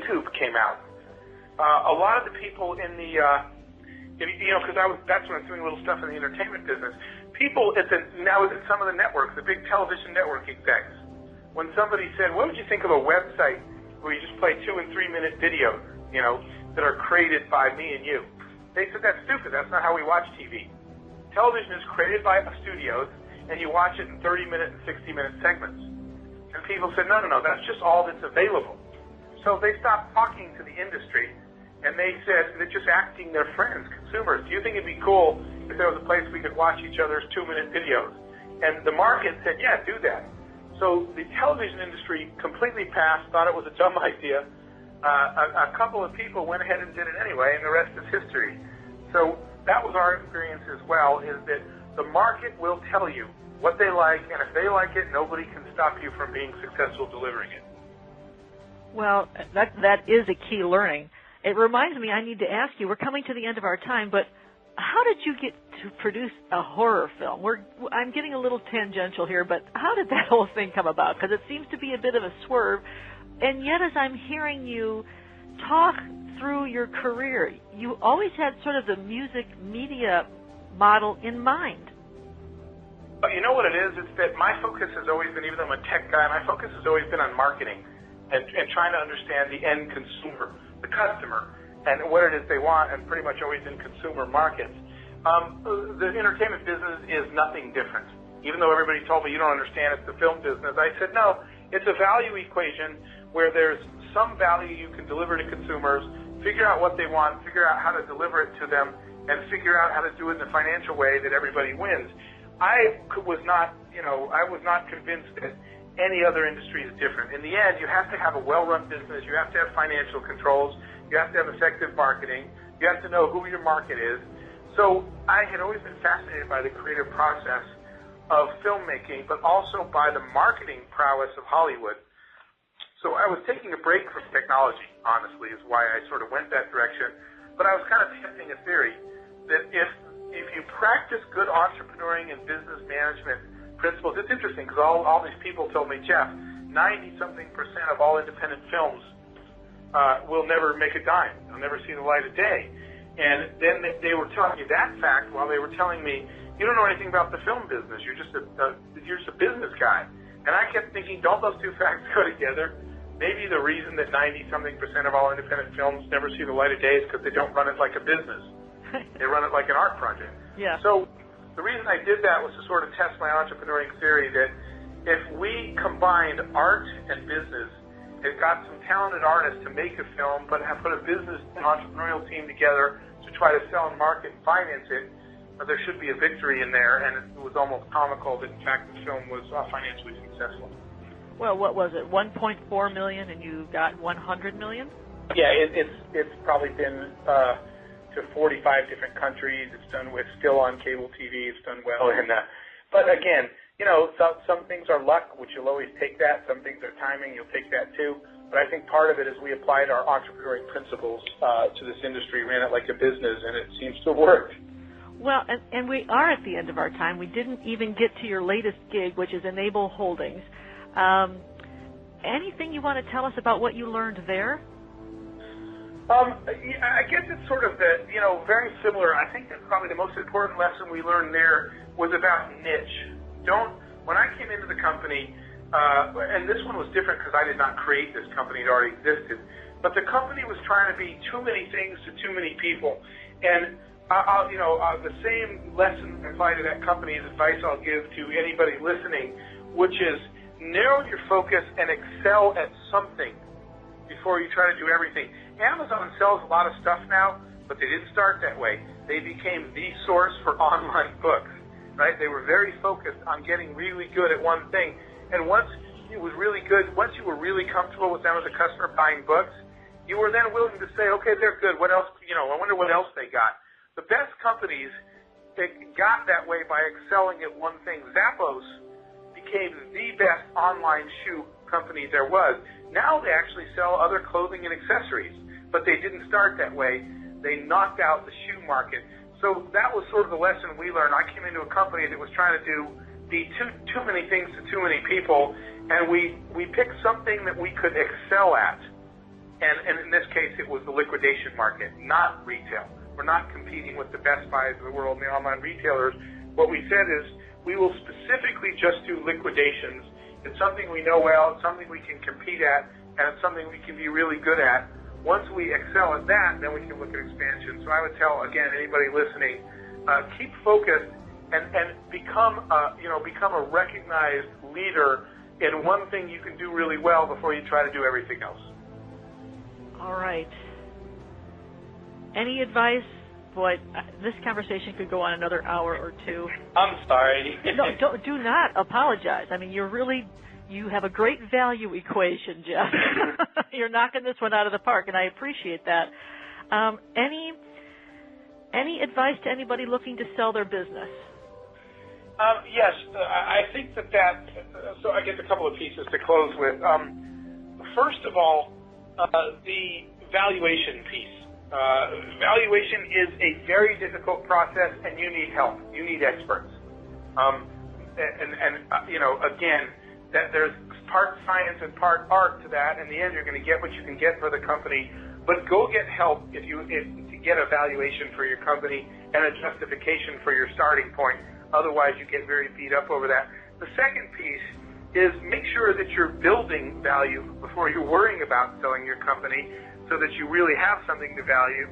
YouTube came out. A lot of the people in the, because that's when I was doing a little stuff in the entertainment business. People now at some of the networks, the big television network execs, when somebody said, what would you think of a website where you just play 2 and 3 minute videos, that are created by me and you? They said, that's stupid. That's not how we watch TV. Television is created by studios, and you watch it in 30-minute and 60-minute segments. And people said, no, that's just all that's available. So they stopped talking to the industry, and they said they're just acting their friends, consumers. Do you think it'd be cool if there was a place we could watch each other's 2-minute videos? And the market said, yeah, do that. So the television industry completely passed, thought it was a dumb idea. A couple of people went ahead and did it anyway, and the rest is history. So that was our experience as well, is that the market will tell you what they like, and if they like it, nobody can stop you from being successful delivering it. Well, that is a key learning. It reminds me, I need to ask you, we're coming to the end of our time, but how did you get to produce a horror film? I'm getting a little tangential here, but how did that whole thing come about? Because it seems to be a bit of a swerve, and yet as I'm hearing you talk through your career, you always had sort of the music media model in mind. But you know what it is? It's that my focus has always been, even though I'm a tech guy, my focus has always been on marketing and trying to understand the end consumer, the customer, and what it is they want, and pretty much always in consumer markets. The entertainment business is nothing different. Even though everybody told me you don't understand, it's the film business, I said, no, it's a value equation where there's some value you can deliver to consumers, figure out what they want, figure out how to deliver it to them, and figure out how to do it in a financial way that everybody wins. I was not convinced that any other industry is different. In the end, you have to have a well-run business. You have to have financial controls. You have to have effective marketing. You have to know who your market is. So I had always been fascinated by the creative process of filmmaking, but also by the marketing prowess of Hollywood. So I was taking a break from technology, honestly, is why I sort of went that direction. But I was kind of testing a theory that if you practice good entrepreneuring and business management principles, it's interesting because all these people told me, Jeff, 90-something% of all independent films will never make a dime. They'll never see the light of day. And then they were telling me that fact while they were telling me, you don't know anything about the film business. You're just a business guy. And I kept thinking, don't those two facts go together? Maybe the reason that 90-something% of all independent films never see the light of day is because they don't run it like a business. They run it like an art project. Yeah. So the reason I did that was to sort of test my entrepreneuring theory that if we combined art and business and got some talented artists to make a film, but have put a business and entrepreneurial team together to try to sell and market and finance it, there should be a victory in there. And it was almost comical that, in fact, the film was financially successful. Well, what was it, 1.4 million, and you got 100 million? Yeah, it's probably been to 45 different countries. It's still on cable TV. It's done well. And but again, some things are luck, which you'll always take that. Some things are timing. You'll take that too. But I think part of it is we applied our entrepreneurial principles to this industry, ran it like a business, and it seems to work. Well, and we are at the end of our time. We didn't even get to your latest gig, which is Enable Holdings. Anything you want to tell us about what you learned there? I guess it's sort of very similar. I think that probably the most important lesson we learned there was about niche. When I came into the company, and this one was different because I did not create this company, it already existed, but the company was trying to be too many things to too many people. And the same lesson applied to that company is advice I'll give to anybody listening, which is narrow your focus and excel at something before you try to do everything. Amazon sells a lot of stuff now, but they didn't start that way. They became the source for online books, right? They were very focused on getting really good at one thing. And once it was really good, once you were really comfortable with them as a customer buying books, you were then willing to say, okay, they're good. What else? I wonder what else they got. The best companies that got that way by excelling at one thing. Zappos became the best online shoe company there was. Now they actually sell other clothing and accessories, but they didn't start that way. They knocked out the shoe market. So that was sort of the lesson we learned. I came into a company that was trying to be too many things to too many people, and we picked something that we could excel at. And in this case, it was the liquidation market, not retail. We're not competing with the Best Buys of the world and the online retailers. What we said is we will specifically just do liquidations. It's something we know well, it's something we can compete at, and it's something we can be really good at. Once we excel at that, then we can look at expansion. So I would tell, again, anybody listening, keep focused and become a recognized leader in one thing you can do really well before you try to do everything else. All right. Any advice? Boy, this conversation could go on another hour or two. I'm sorry. No, do not apologize. I mean, you have a great value equation, Jeff. You're knocking this one out of the park, and I appreciate that. Any advice to anybody looking to sell their business? Yes, I think that so I guess a couple of pieces to close with. First of all, the valuation piece. Valuation is a very difficult process, and you need help. You need experts. Again, that there's part science and part art to that. In the end, you're going to get what you can get for the company, but go get help to get a valuation for your company and a justification for your starting point. Otherwise, you get very beat up over that. The second piece is make sure that you're building value before you're worrying about selling your company, so that you really have something to value.